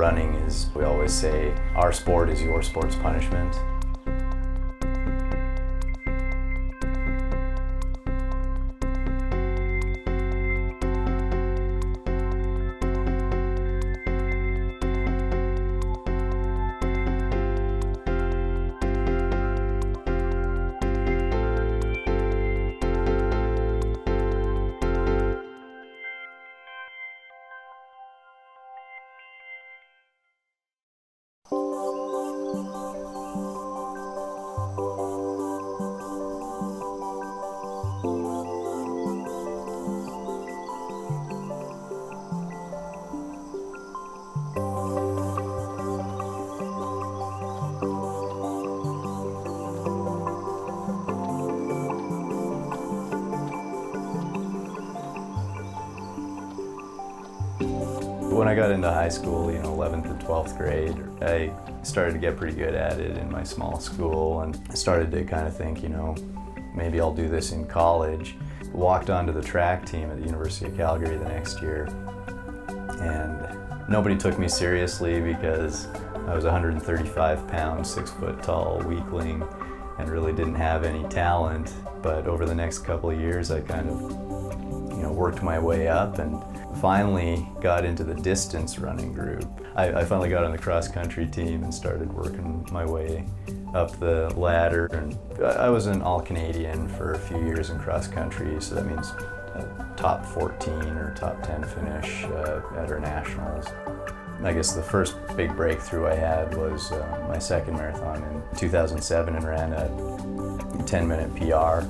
running is, we always say, our sport is your sport's punishment. When I got into high school, 11th and 12th grade, I started to get pretty good at it in my small school, and I started to kind of think, maybe I'll do this in college. Walked onto the track team at the University of Calgary the next year, and nobody took me seriously because I was 135 pounds, 6 foot tall weakling, and really didn't have any talent. But over the next couple of years, I kind of, worked my way up and finally got into the distance running group. I finally got on the cross-country team and started working my way up the ladder. And I was an all-Canadian for a few years in cross-country, so that means a top 14 or top 10 finish at our nationals. I guess the first big breakthrough I had was my second marathon in 2007, and ran a 10-minute PR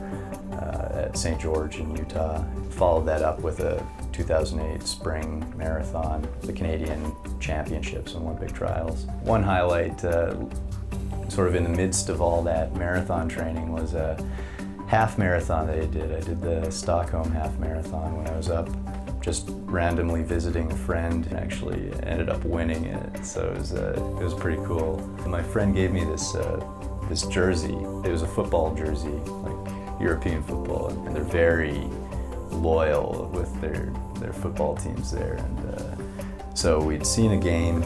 at St. George in Utah. Followed that up with a 2008 spring marathon, the Canadian Championships and Olympic Trials. One highlight, sort of in the midst of all that marathon training, was a half marathon that I did. I did the Stockholm half marathon when I was up, just randomly visiting a friend, and actually ended up winning it. So it was pretty cool. My friend gave me this jersey. It was a football jersey, like European football, and they're very loyal with their football teams there. And so we'd seen a game,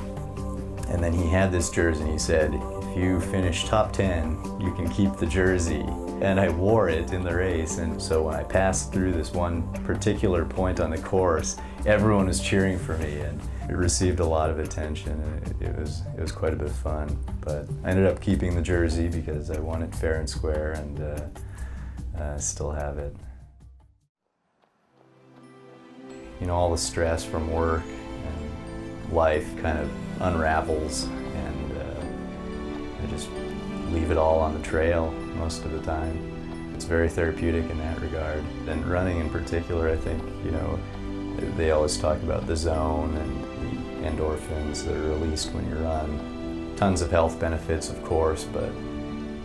and then he had this jersey, and he said, if you finish top 10, you can keep the jersey. And I wore it in the race, and so when I passed through this one particular point on the course, everyone was cheering for me, and it received a lot of attention, and it was quite a bit of fun. But I ended up keeping the jersey because I won it fair and square, and still have it. All the stress from work and life kind of unravels, and I just leave it all on the trail most of the time. It's very therapeutic in that regard. And running in particular, I think, they always talk about the zone and the endorphins that are released when you run. Tons of health benefits, of course, but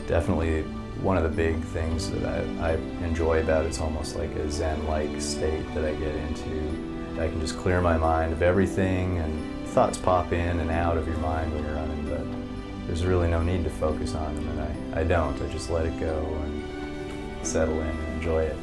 definitely one of the big things that I enjoy about it's almost like a Zen-like state that I get into. I can just clear my mind of everything, and thoughts pop in and out of your mind when you're running, but there's really no need to focus on them, and I don't. I just let it go and settle in and enjoy it.